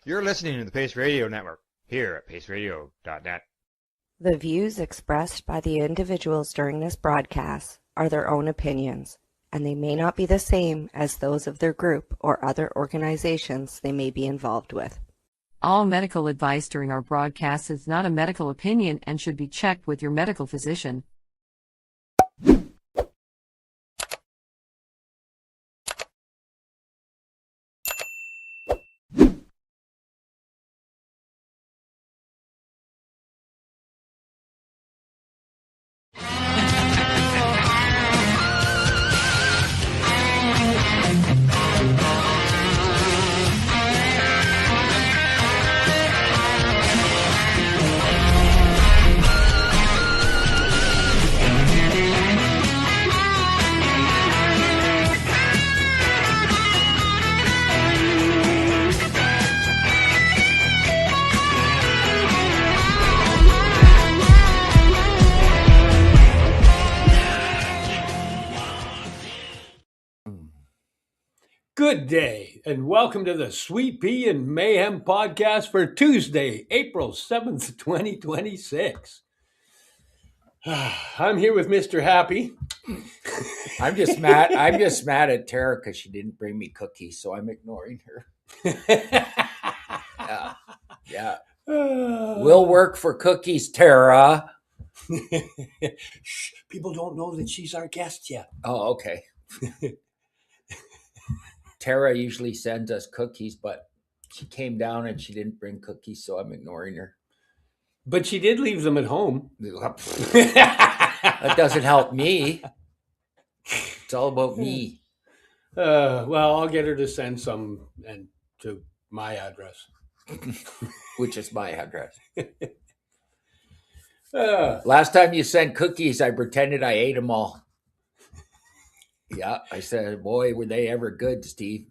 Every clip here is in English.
You're listening to the Pace Radio Network here at paceradio.net. The views expressed by the individuals during this broadcast are their own opinions, and they may not be the same as those of their group or other organizations they may be involved with. All medical advice during our broadcast is not a medical opinion and should be checked with your medical physician. Good day, and welcome to the Sweet Pea and Mayhem podcast for Tuesday, April 7th, 2026. I'm here with Mr. Happy. I'm just mad at Tara because she didn't bring me cookies, so I'm ignoring her. Yeah. We'll work for cookies, Tara. Shh, people don't know that she's our guest yet. Oh, okay. Tara usually sends us cookies, but she came down and she didn't bring cookies, so I'm ignoring her. But she did leave them at home. That doesn't help me. It's all about me. Well, I'll get her to send some and to my address. Which is my address. Last time you sent cookies, I pretended I ate them all. Yeah, I said, boy, were they ever good, Steve.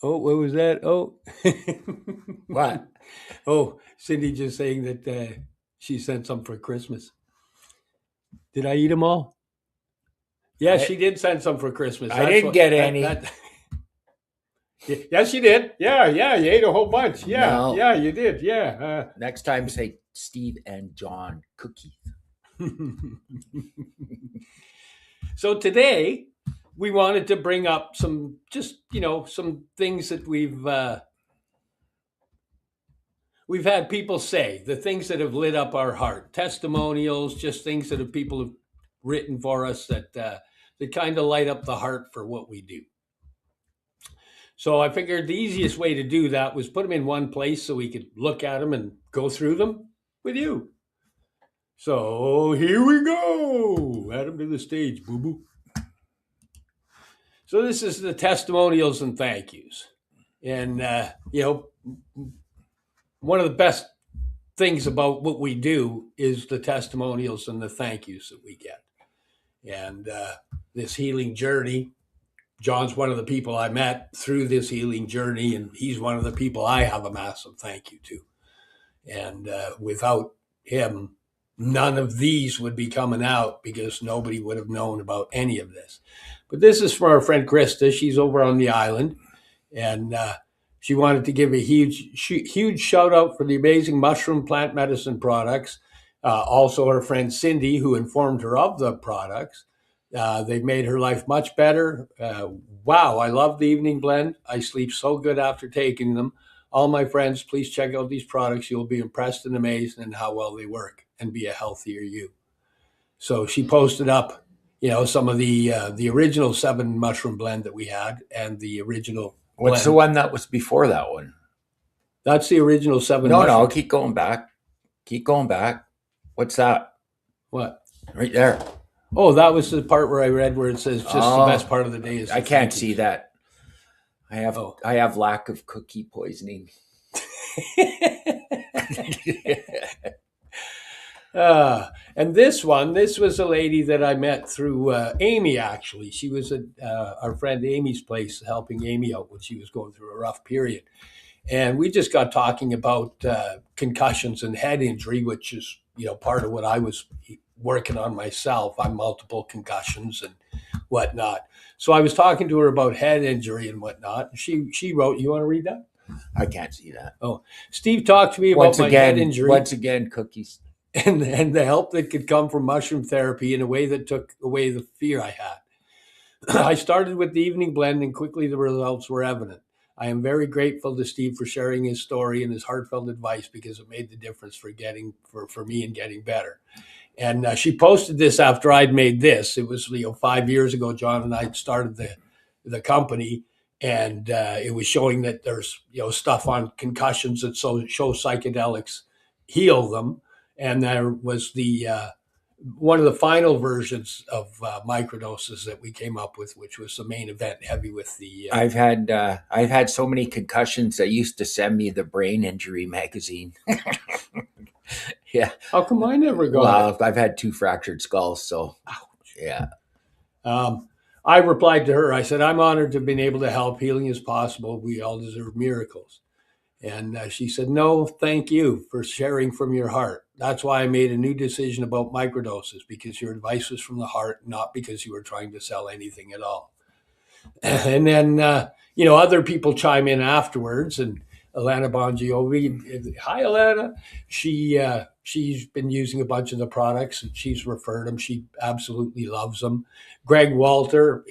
Oh, what was that? Oh. What? Oh, Cindy just saying that she sent some for Christmas. Did I eat them all? Yeah, she did send some for Christmas. I didn't get any. Yes, you did. Yeah, you ate a whole bunch. Yeah, no. Yeah, you did. Yeah. Next time, say Steve and John cookies. So today, we wanted to bring up some things that we've had people say, the things that have lit up our heart, testimonials, just things that people have written for us that kind of light up the heart for what we do. So I figured the easiest way to do that was put them in one place so we could look at them and go through them with you. So here we go. Add them to the stage, boo-boo. So this is the testimonials and thank yous. And, one of the best things about what we do is the testimonials and the thank yous that we get. And this healing journey, John's one of the people I met through this healing journey, and he's one of the people I have a massive thank you to. And without him, none of these would be coming out because nobody would have known about any of this. But this is for our friend Krista. She's over on the island, and she wanted to give a huge shout out for the amazing mushroom plant medicine products. Also, her friend Cindy, who informed her of the products. They've made her life much better. Wow, I love the evening blend. I sleep so good after taking them. All my friends, please check out these products. You'll be impressed and amazed in how well they work and be a healthier you. So she posted up, some of the original 7 mushroom blend that we had and the original. What's the one that was before that one? That's the original 7. No, keep going back. What's that? What? Right there. Oh, that was the part where I read where it says just the best part of the day is. I can't see that. I have lack of cookie poisoning. And this was a lady that I met through Amy, actually. She was at our friend Amy's place helping Amy out when she was going through a rough period. And we just got talking about concussions and head injury, which is, part of what I was working on myself. I'm multiple concussions and whatnot. So I was talking to her about head injury and whatnot. She wrote, you want to read that? I can't see that. Steve talked to me about my head injury. Once again, cookies. And the help that could come from mushroom therapy in a way that took away the fear I had. I started with the evening blend, and quickly the results were evident. I am very grateful to Steve for sharing his story and his heartfelt advice, because it made the difference for me in getting better. And she posted this after I'd made this. It was 5 years ago. John and I started the company, and it was showing that there's stuff on concussions that show psychedelics heal them. And there was the one of the final versions of microdoses that we came up with, which was the main event, heavy with the. I've had so many concussions. They used to send me the brain injury magazine. Yeah. How come I never got it? Well, I've had 2 fractured skulls, so ouch. Yeah. I replied to her. I said, "I'm honored to have been able to help. Healing is possible. We all deserve miracles." And she said, "No, thank you for sharing from your heart. That's why I made a new decision about microdoses, because your advice was from the heart, not because you were trying to sell anything at all." And then, other people chime in afterwards. And Alana Bongiovi, hi, Alana. She's been using a bunch of the products, and she's referred them. She absolutely loves them. Greg Walter,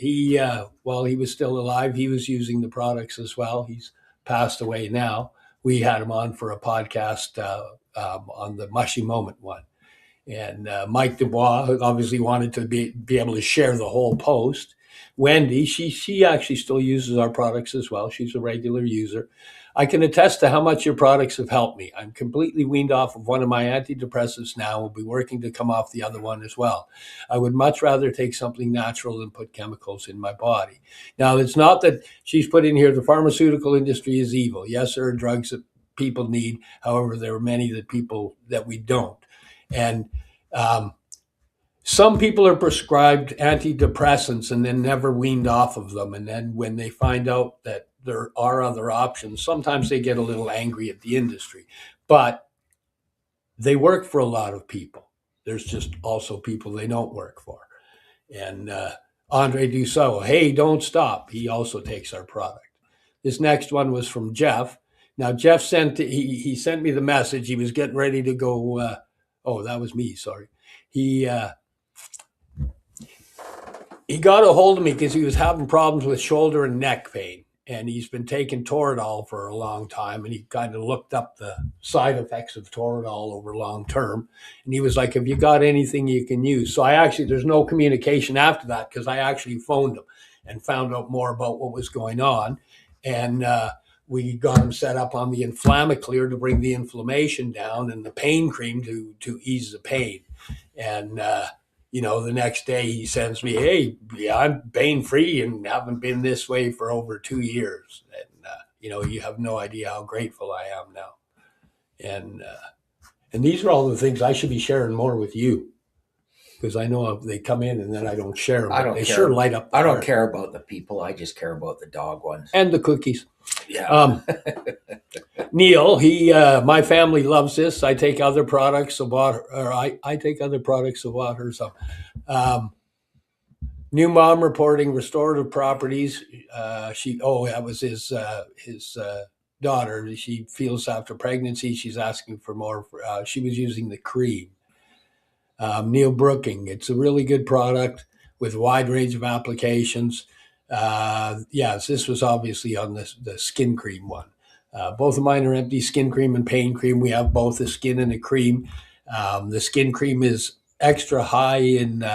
while he was still alive, he was using the products as well. He's passed away now. We had him on for a podcast on the Mushy Moment one. And Mike Dubois obviously wanted to be able to share the whole post. Wendy, she actually still uses our products as well. She's a regular user. I can attest to how much your products have helped me. I'm completely weaned off of one of my antidepressants now. Will be working to come off the other one as well. I would much rather take something natural than put chemicals in my body. Now, it's not that she's put in here the pharmaceutical industry is evil. Yes, there are drugs that people need. However, there are many that we don't. And some people are prescribed antidepressants and then never weaned off of them. And then when they find out that there are other options, sometimes they get a little angry at the industry. But they work for a lot of people. There's just also people they don't work for. And Andre Dussault, hey, don't stop. He also takes our product. This next one was from Jeff. Now, Jeff sent me the message. He was getting ready to go. That was me. Sorry. He got a hold of me because he was having problems with shoulder and neck pain. And he's been taking Toradol for a long time. And he kind of looked up the side effects of Toradol over long term. And he was like, have you got anything you can use? So there's no communication after that, because I actually phoned him and found out more about what was going on. And we got him set up on the Inflamaclear to bring the inflammation down, and the pain cream to ease the pain. And, the next day he sends me, hey, I'm pain-free and haven't been this way for over 2 years. And, you have no idea how grateful I am now. And these are all the things I should be sharing more with you, because I know if they come in and then I don't share them. They sure light up. I don't care about the people. I just care about the dog ones. And the cookies. Yeah. Neil, my family loves this. I take other products I take other products of water. So, new mom reporting restorative properties. That was his daughter. She feels after pregnancy, she's asking for more. She was using the cream. Neil Brooking, it's a really good product with a wide range of applications. This was obviously on the skin cream one. Both of mine are empty skin cream and pain cream. We have both a skin and a cream. The skin cream is extra high in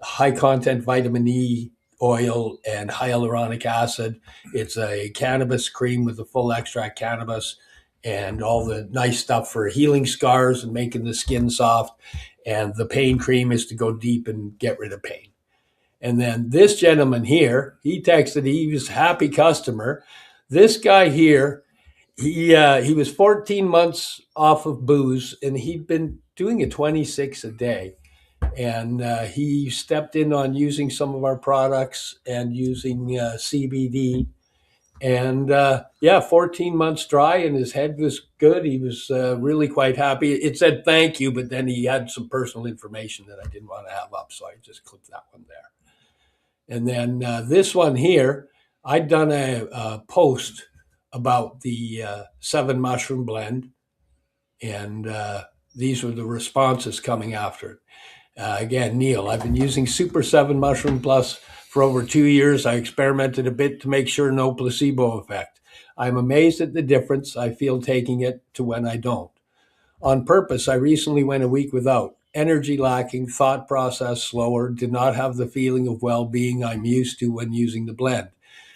high content vitamin E oil and hyaluronic acid. It's a cannabis cream with a full extract cannabis and all the nice stuff for healing scars and making the skin soft. And the pain cream is to go deep and get rid of pain. And then this gentleman here, he texted, he was a happy customer. This guy here, he was 14 months off of booze, and he'd been doing a 26 a day. And he stepped in on using some of our products and using CBD. And 14 months dry, and his head was good. He was really quite happy. It said thank you, but then he had some personal information that I didn't want to have up, so I just clicked that one there. And then this one here, I'd done a post about the 7 mushroom blend, and these were the responses coming after it. Again, Neil, I've been using Super 7 Mushroom Plus for over 2 years. I experimented a bit to make sure no placebo effect. I'm amazed at the difference I feel taking it to when I don't. On purpose, I recently went a week without. Energy lacking, thought process slower, did not have the feeling of well-being I'm used to when using the blend.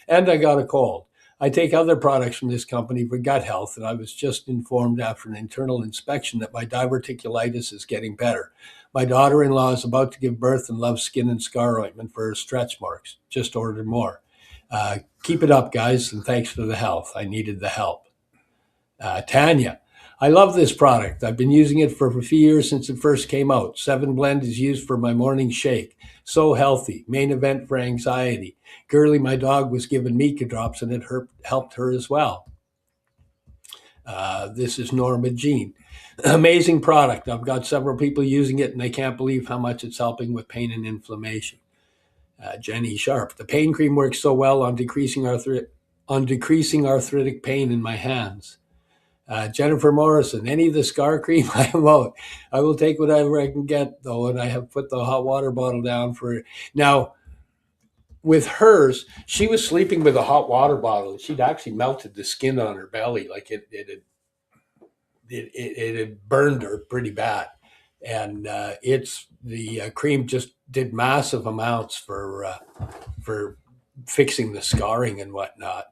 And I got a cold. I take other products from this company for gut health, and I was just informed after an internal inspection that my diverticulitis is getting better. My daughter-in-law is about to give birth and loves skin and scar ointment for her stretch marks. Just ordered more. Keep it up, guys, and thanks for the health. I needed the help. Tanya, I love this product. I've been using it for a few years since it first came out. 7 Blend is used for my morning shake. So healthy. Main event for anxiety. Girly, my dog, was given Mika drops, and it helped her as well. This is Norma Jean. Amazing product. I've got several people using it, and they can't believe how much it's helping with pain and inflammation. Jenny Sharp. The pain cream works so well on decreasing arthritic pain in my hands. Jennifer Morrison, any of the scar cream I won't. I will take whatever I can get, though, and I have put the hot water bottle down for it. Now, with hers, she was sleeping with a hot water bottle, and she'd actually melted the skin on her belly, like it had burned her pretty bad. And it's the cream just did massive amounts for fixing the scarring and whatnot.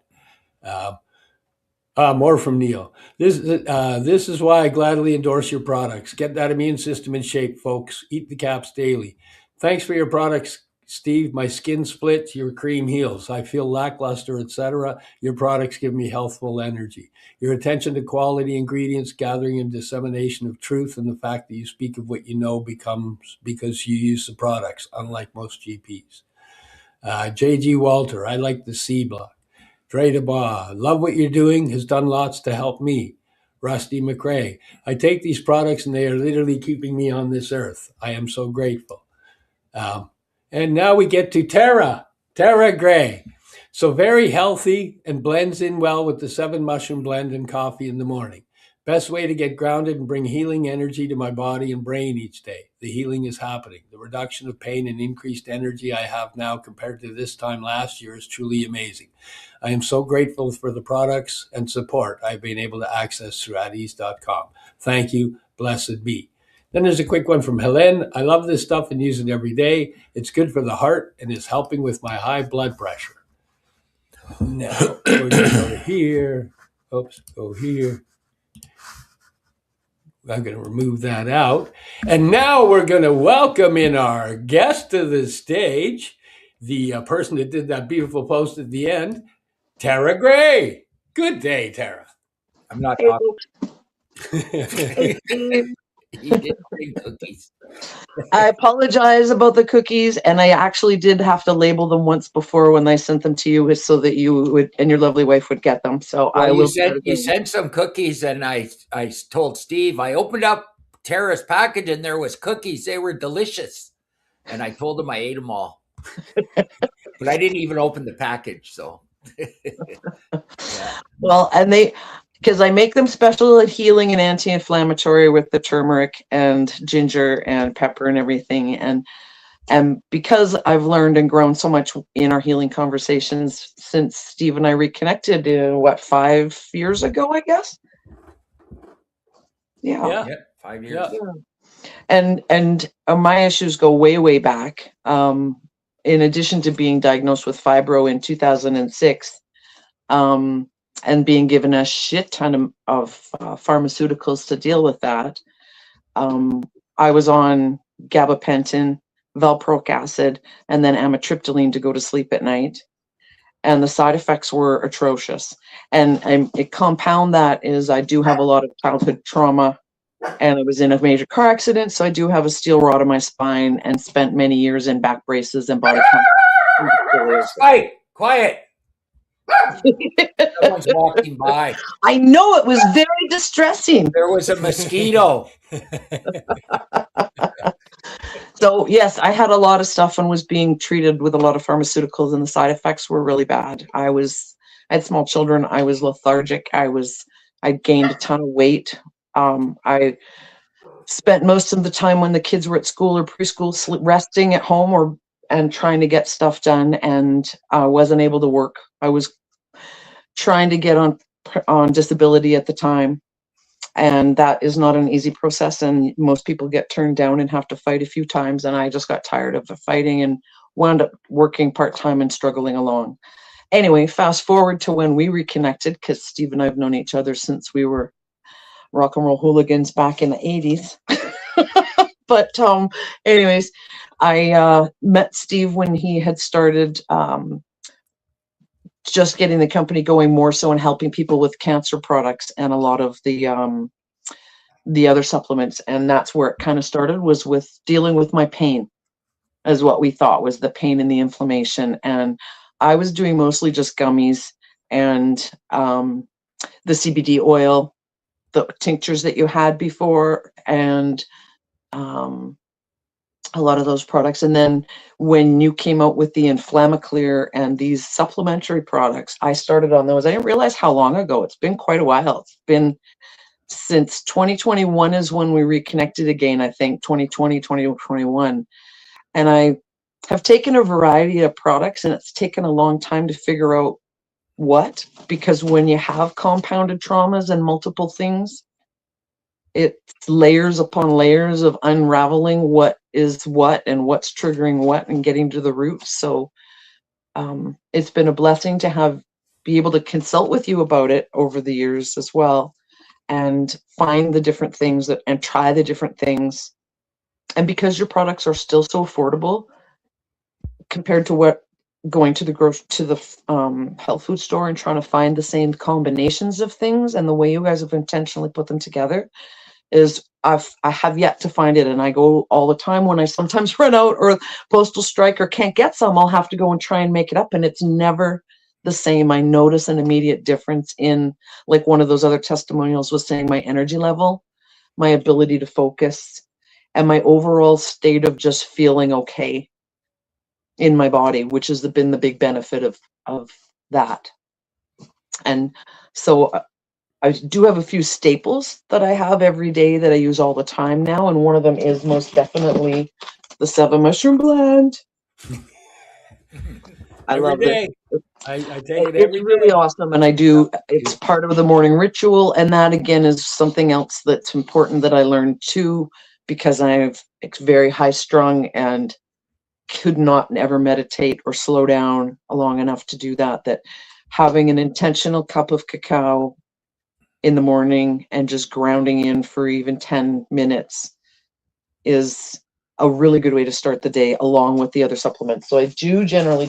More from Neil. This is why I gladly endorse your products. Get that immune system in shape, folks. Eat the caps daily. Thanks for your products, Steve. My skin splits, your cream heals. I feel lackluster, etc. Your products give me healthful energy. Your attention to quality ingredients, gathering and dissemination of truth, and the fact that you speak of what you know becomes because you use the products, unlike most GPs. J.G. Walter, I like the C block. Dre DeBa, love what you're doing, has done lots to help me. Rusty McRae, I take these products and they are literally keeping me on this earth. I am so grateful. And now we get to Tara Gray. So very healthy and blends in well with the 7 mushroom blend and coffee in the morning. Best way to get grounded and bring healing energy to my body and brain each day. The healing is happening. The reduction of pain and increased energy I have now compared to this time last year is truly amazing. I am so grateful for the products and support I've been able to access through atease.com. Thank you. Blessed be. Then there's a quick one from Helen. I love this stuff and use it every day. It's good for the heart and is helping with my high blood pressure. Now we're going to go here. Oops, go here. I'm going to remove that out. And now we're going to welcome in our guest to the stage, the person that did that beautiful post at the end, Tara Gray. Good day, Tara. I'm not Hey, talking. He did bring cookies. I apologize about the cookies, and I actually did have to label them once before when I sent them to you, so that you would and your lovely wife would get them. So Well, I will. you sent some cookies, and I told Steve, I opened up Tara's package, and there was cookies. They were delicious, and I told him I ate them all, but I didn't even open the package. So, yeah. Well, and because I make them special at healing and anti-inflammatory with the turmeric and ginger and pepper and everything, and because I've learned and grown so much in our healing conversations since Steve and I reconnected, 5 years ago, I guess. Yeah. 5 years. Yeah. And my issues go way, way back. In addition to being diagnosed with fibro in 2006, and being given a shit ton of pharmaceuticals to deal with that, I was on gabapentin, valproic acid, and then amitriptyline to go to sleep at night. And the side effects were atrocious. And a compound that is I do have a lot of childhood trauma, and I was in a major car accident, so I do have a steel rod in my spine and spent many years in back braces and body Quiet. Someone's walking by. I know, it was very distressing. There was a mosquito. So yes, I had a lot of stuff and was being treated with a lot of pharmaceuticals, and the side effects were really bad. I was I had small children. I was lethargic. I gained a ton of weight. I spent most of the time when the kids were at school or preschool resting at home and trying to get stuff done, and I wasn't able to work. I was trying to get on disability at the time, and that is not an easy process, and most people get turned down and have to fight a few times, and I just got tired of the fighting and wound up working part-time and struggling along. Anyway, fast forward to when we reconnected, because Steve and I have known each other since we were rock and roll hooligans back in the 80s. But anyways, I met Steve when he had started just getting the company going more so and helping people with cancer products and a lot of the other supplements. And that's where it kind of started, was with dealing with my pain, is what we thought was the pain and the inflammation. And I was doing mostly just gummies and the CBD oil, the tinctures that you had before, and a lot of those products. And then when you came out with the Inflammaclear and these supplementary products, I started on those. I didn't realize how long ago. It's been quite a while. It's been since 2021 is when we reconnected again, I think 2020, 2021. And I have taken a variety of products, and it's taken a long time to figure out what, because when you have compounded traumas and multiple things, it's layers upon layers of unraveling what is what and what's triggering what and getting to the roots. So it's been a blessing to be able to consult with you about it over the years as well, and find the different things and try the different things. And because your products are still so affordable compared to what going to the health food store and trying to find the same combinations of things, and the way you guys have intentionally put them together, is I have yet to find it. And I go all the time when I sometimes run out or postal strike or can't get some, I'll have to go and try and make it up, and it's never the same. I notice an immediate difference in, like one of those other testimonials was saying, my energy level, my ability to focus, and my overall state of just feeling okay in my body, which has been the big benefit of that. And so I do have a few staples that I have every day that I use all the time now, and one of them is most definitely the 7 mushroom blend. I love it. I take it every It's really awesome, and it's part of the morning ritual, and that again is something else that's important that I learned too, because it's very high strung and could not ever meditate or slow down long enough to do that having an intentional cup of cacao in the morning and just grounding in for even 10 minutes is a really good way to start the day, along with the other supplements. So I do generally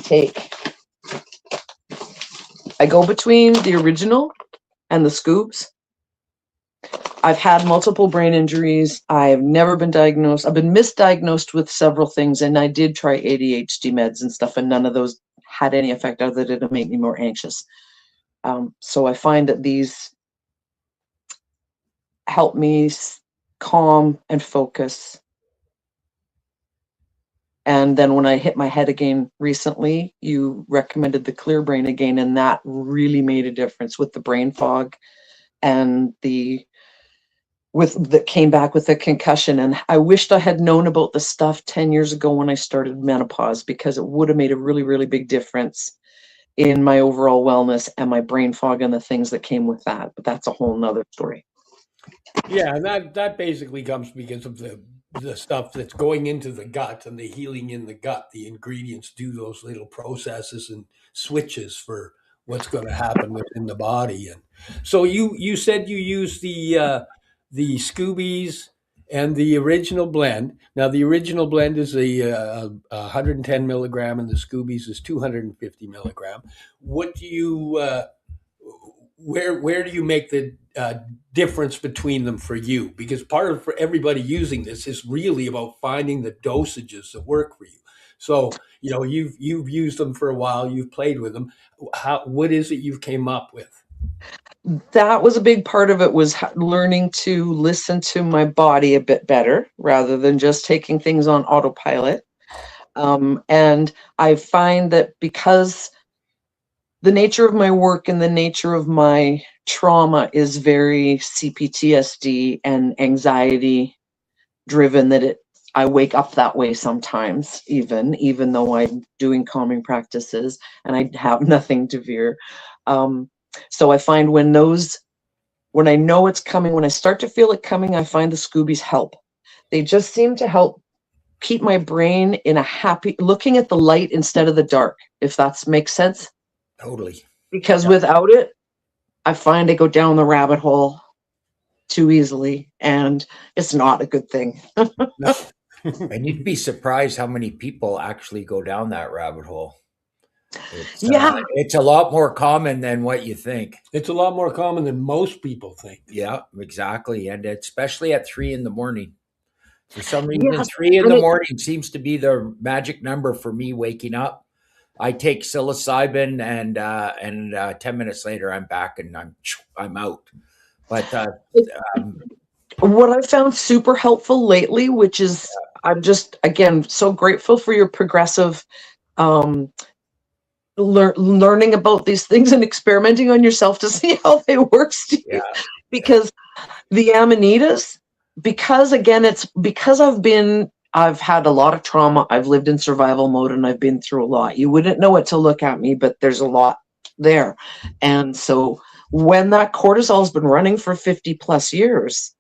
I go between the original and the scoops. I've had multiple brain injuries. I've never been diagnosed. I've been misdiagnosed with several things, and I did try ADHD meds and stuff, and none of those had any effect other than to make me more anxious. So I find that these help me calm and focus. And then when I hit my head again recently, you recommended the Clear Brain again, and that really made a difference with the brain fog and that came back with the concussion. And I wished I had known about the stuff 10 years ago when I started menopause, because it would have made a really, really big difference in my overall wellness and my brain fog and the things that came with that. But that's a whole nother story. Yeah, and that basically comes because of the stuff that's going into the gut and the healing in the gut. The ingredients do those little processes and switches for what's going to happen within the body. And so you said you use the Scoobies and the original blend. Now the original blend is a 110 milligram, and the Scoobies is 250 milligram. What do you where do you make the difference between them for you? Because for everybody using this is really about finding the dosages that work for you. So you've used them for a while, you've played with them. What is it you've came up with? That was a big part of it, was learning to listen to my body a bit better rather than just taking things on autopilot. And I find that because the nature of my work and the nature of my trauma is very CPTSD and anxiety driven, that I wake up that way sometimes, even though I'm doing calming practices and I have nothing to fear. So I find when I know it's coming, when I start to feel it coming, I find the Scoobies help. They just seem to help keep my brain in a happy, looking at the light instead of the dark, if that makes sense. Totally. Because without it, I find I go down the rabbit hole too easily, and it's not a good thing. No. And you'd be surprised how many people actually go down that rabbit hole. It's a lot more common than what you think. It's a lot more common than most people think. Yeah, exactly. And especially at 3 a.m. For some reason, 3 a.m. seems to be the magic number for me waking up. I take psilocybin and 10 minutes later I'm back and I'm out. But what I've found super helpful lately, which is I'm just, again, so grateful for your progressive learning about these things and experimenting on yourself to see how they work, Steve. Yeah. Because the amanitas, because again, it's because I've had a lot of trauma. I've lived in survival mode and I've been through a lot. You wouldn't know it to look at me, but there's a lot there. And so when that cortisol's been running for 50 plus years,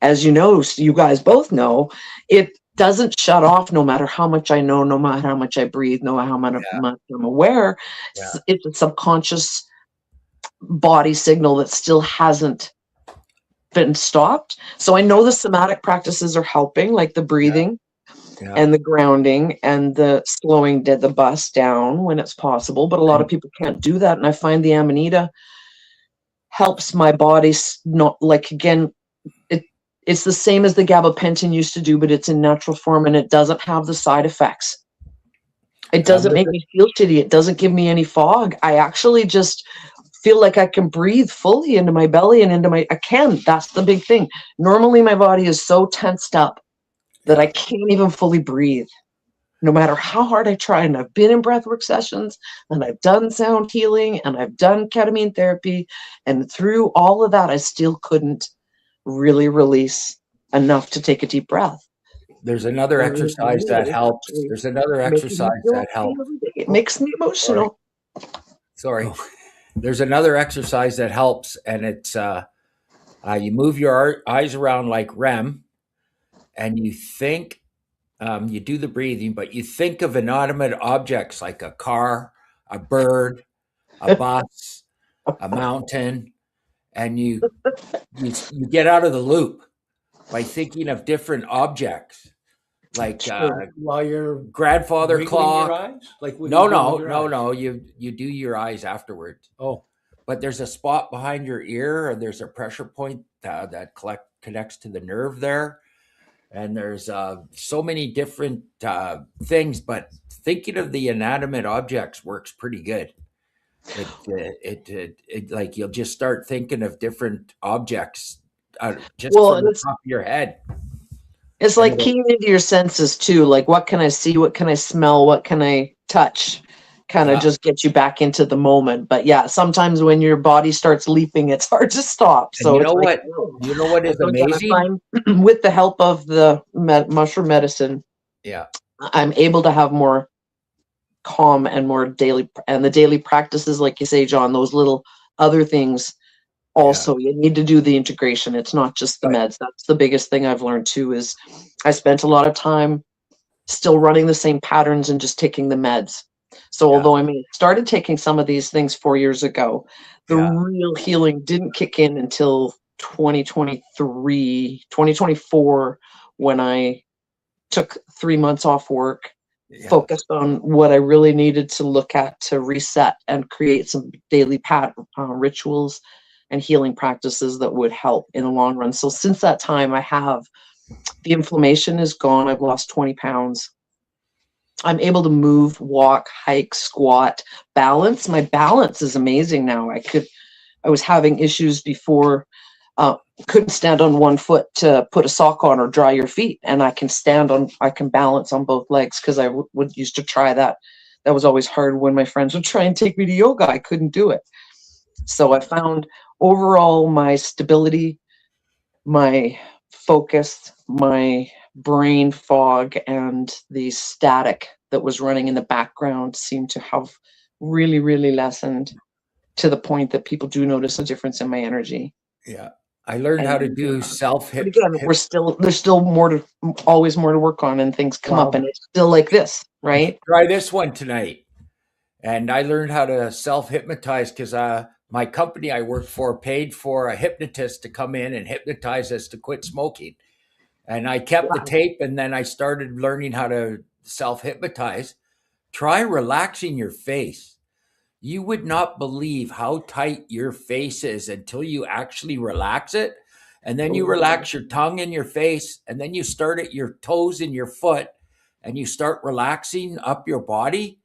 as you know, you guys both know, it doesn't shut off no matter how much I know, no matter how much I breathe, no matter how much I'm aware. Yeah. It's a subconscious body signal that still hasn't been stopped. So I know the somatic practices are helping, like the breathing and the grounding and the slowing the bus down when it's possible. But a lot of people can't do that. And I find the Amanita helps my body not, like, again, it's the same as the gabapentin used to do, but it's in natural form and it doesn't have the side effects. It doesn't make me feel shitty. It doesn't give me any fog. I actually just feel like I can breathe fully into my belly and I can. That's the big thing. Normally my body is so tensed up that I can't even fully breathe, no matter how hard I try. And I've been in breathwork sessions and I've done sound healing and I've done ketamine therapy. And through all of that, I still couldn't really release enough to take a deep breath. There's another exercise that helps. There's another exercise that helps. It makes me emotional. Sorry. There's another exercise that helps, and it's you move your eyes around like REM, and you think, you do the breathing, but you think of inanimate objects like a car, a bird, a bus, a mountain, and you get out of the loop by thinking of different objects, like while your grandfather clock. Your eyes? Like no. You do your eyes afterwards. Oh, but there's a spot behind your ear, or there's a pressure point that connects to the nerve there, and there's so many different things. But thinking of the inanimate objects works pretty good. It like you'll just start thinking of different objects just from the top of your head. It's like keying into your senses too. Like, what can I see? What can I smell? What can I touch? Kind of just get you back into the moment. But yeah, sometimes when your body starts leaping, it's hard to stop. So you know what is amazing? With the help of the mushroom medicine, I'm able to have more calm and more the daily practices, like you say, John, those little other things also. You need to do the integration. It's not just the meds. That's the biggest thing I've learned too, is I spent a lot of time still running the same patterns and just taking the meds. So although I started taking some of these things 4 years ago, the real healing didn't kick in until 2024, when I took 3 months off work, focused on what I really needed to look at to reset and create some daily rituals and healing practices that would help in the long run. So since that time, the inflammation is gone. I've lost 20 pounds. I'm able to move, walk, hike, squat, balance. My balance is amazing now. I was having issues before. Couldn't stand on one foot to put a sock on or dry your feet, and I can balance on both legs, because I would used to try that that was always hard when my friends would try and take me to yoga. I couldn't do it. So I found overall my stability, my focus, my brain fog, and the static that was running in the background seemed to have really, really lessened, to the point that people do notice a difference in my energy. Yeah. I learned how to do But again, there's still always more to work on, and things come up, and it's still like this, right? Try this one tonight. And I learned how to self-hypnotize because my company I work for paid for a hypnotist to come in and hypnotize us to quit smoking. And I kept the tape, and then I started learning how to self-hypnotize. Try relaxing your face. You would not believe how tight your face is until you actually relax it. And then you relax your tongue and your face, and then you start at your toes and your foot, and you start relaxing up your body,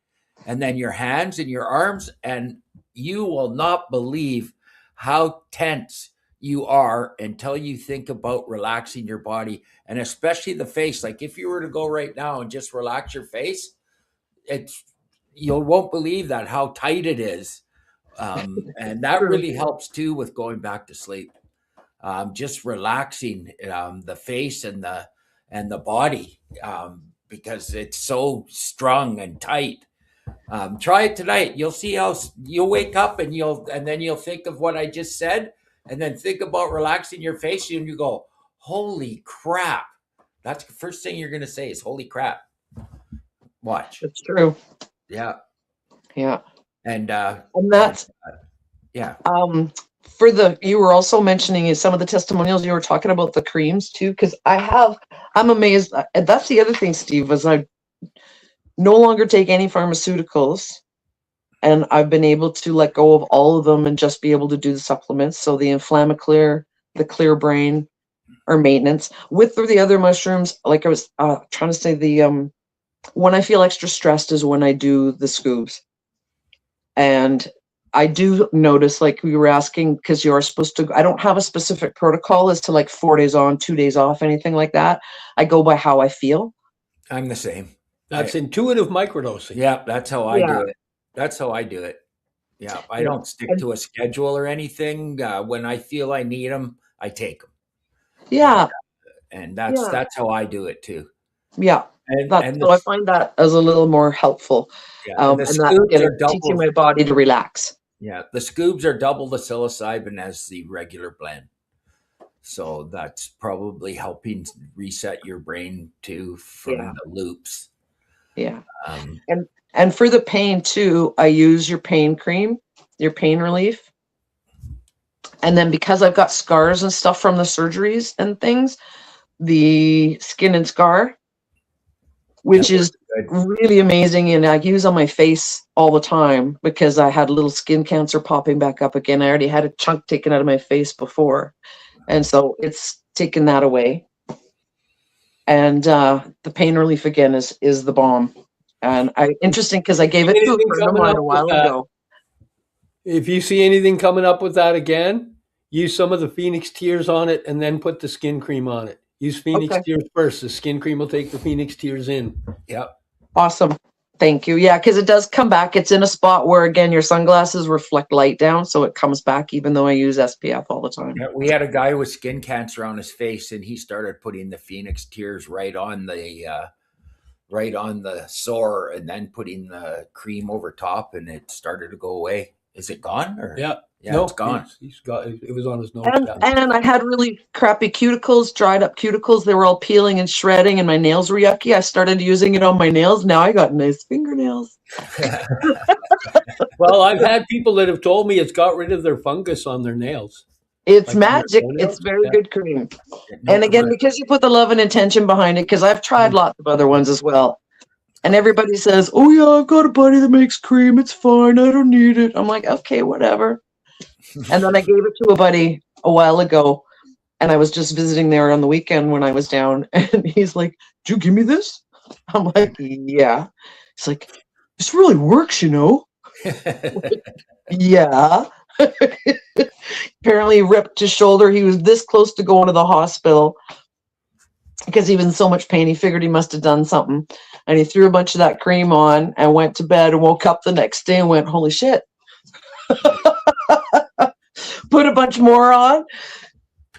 and then your hands and your arms, and you will not believe how tense you are until you think about relaxing your body, and especially the face. Like if you were to go right now and just relax your face, you won't believe that how tight it is. And that really helps too with going back to sleep. Just relaxing the face and the body, because it's so strong and tight. Try it tonight. You'll see how you'll wake up, and then you'll think of what I just said, and then think about relaxing your face, and you go, holy crap. That's the first thing you're going to say is holy crap. Watch. It's true. Yeah. Yeah. And that's, yeah. You were also mentioning some of the testimonials, you were talking about the creams too, because I'm amazed. That's the other thing, Steve, was I no longer take any pharmaceuticals, and I've been able to let go of all of them and just be able to do the supplements. So the Inflammaclear, the Clear Brain, or maintenance with the other mushrooms. Like I was trying to say, when I feel extra stressed is when I do the scoobs. And I do notice, like we were asking, because you're supposed to, I don't have a specific protocol as to like 4 days on, 2 days off, anything like that. I go by how I feel. I'm the same. That's intuitive microdosing. Yeah, that's how I do it. That's how I do it. Yeah, I don't stick to a schedule or anything. When I feel I need them, I take them. Yeah. And that's how I do it too. Yeah. So I find that as a little more helpful. Yeah, and that teaching my body to relax. Yeah, the scoobs are double the psilocybin as the regular blend. So that's probably helping reset your brain too from the loops. Yeah. And for the pain too, I use your pain cream, your pain relief. And then because I've got scars and stuff from the surgeries and things, the Skin and Scar, which is really amazing, and I use on my face all the time because I had a little skin cancer popping back up again. I already had a chunk taken out of my face before, and so it's taken that away. And the pain relief again is the bomb. And interesting because I gave it to a friend of mine a while ago. If you see anything coming up with that again, use some of the Phoenix Tears on it, and then put the skin cream on it. Use Phoenix Tears first. The skin cream will take the Phoenix Tears in. Yep. Awesome. Thank you. Yeah, because it does come back. It's in a spot where, again, your sunglasses reflect light down, so it comes back even though I use SPF all the time. Yeah, we had a guy with skin cancer on his face, and he started putting the Phoenix Tears right on the sore, and then putting the cream over top, and it started to go away. Is it gone? Or? Yeah. Yeah, no, it's gone. He's got it was on his nose. And I had really crappy cuticles, dried up cuticles. They were all peeling and shredding, and my nails were yucky. I started using it on my nails. Now I got nice fingernails. Well, I've had people that have told me it's got rid of their fungus on their nails. It's like magic. It's very good cream. And again, because you put the love and intention behind it, because I've tried lots of other ones as well. And everybody says, oh yeah, I've got a buddy that makes cream. It's fine. I don't need it. I'm like, okay, whatever. And then I gave it to a buddy a while ago, and I was just visiting there on the weekend when I was down, and he's like, did you give me this? I'm like, yeah. He's like, this really works, you know? Like, yeah. Apparently he ripped his shoulder. He was this close to going to the hospital because he was in so much pain. He figured he must have done something. And he threw a bunch of that cream on and went to bed and woke up the next day and went, holy shit. Put a bunch more on,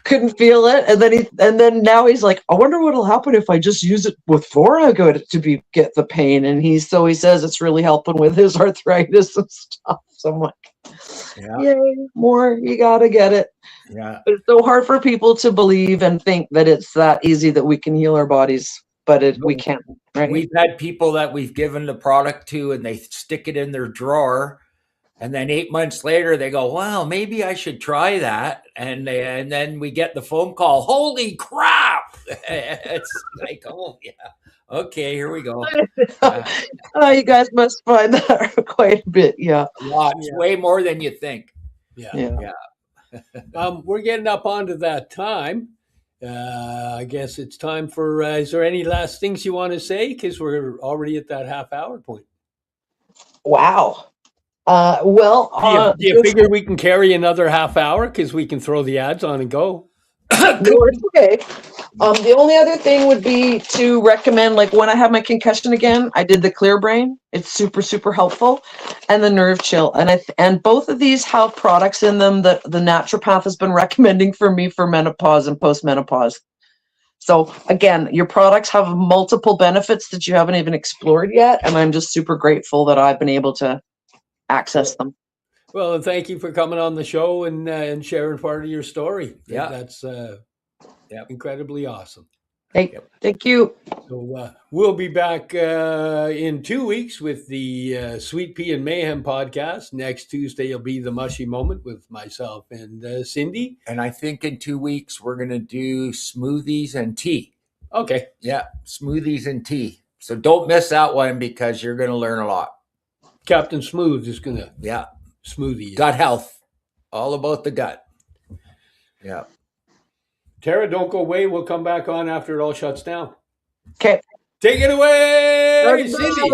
couldn't feel it. And then now he's like, I wonder what'll happen if I just use it before I go to get the pain. And he says it's really helping with his arthritis and stuff. So I'm like, yay, more, you gotta get it. Yeah. But it's so hard for people to believe and think that it's that easy that we can heal our bodies, but we can't. Right? We've had people that we've given the product to and they stick it in their drawer. And then 8 months later, they go, wow, maybe I should try that. And then we get the phone call, holy crap. It's like, oh, yeah. Okay, here we go. You guys must find that quite a bit. Yeah. Lots, way more than you think. Yeah. We're getting up onto that time. I guess it's time for, is there any last things you want to say? Because we're already at that half-hour point. Wow. Do you figure we can carry another half hour because we can throw the ads on and go? No, it's okay. The only other thing would be to recommend, like when I have my concussion again, I did the Clear Brain. It's super, super helpful, and the Nerve Chill. And both of these have products in them that the naturopath has been recommending for me for menopause and postmenopause. So again, your products have multiple benefits that you haven't even explored yet, and I'm just super grateful that I've been able to access them. Well, and thank you for coming on the show and sharing part of your story. Yeah, that's incredibly awesome. Thank you. So we'll be back in 2 weeks with the Sweet Pea and Mayhem podcast. Next Tuesday will be the Mushy Moment with myself and Cindy. And I think in 2 weeks we're going to do smoothies and tea. Okay. Yeah, smoothies and tea. So don't miss that one because you're going to learn a lot. Captain Smooth is going to smoothie. Gut health. All about the gut. Yeah. Tara, don't go away. We'll come back on after it all shuts down. Okay. Take it away, Cindy.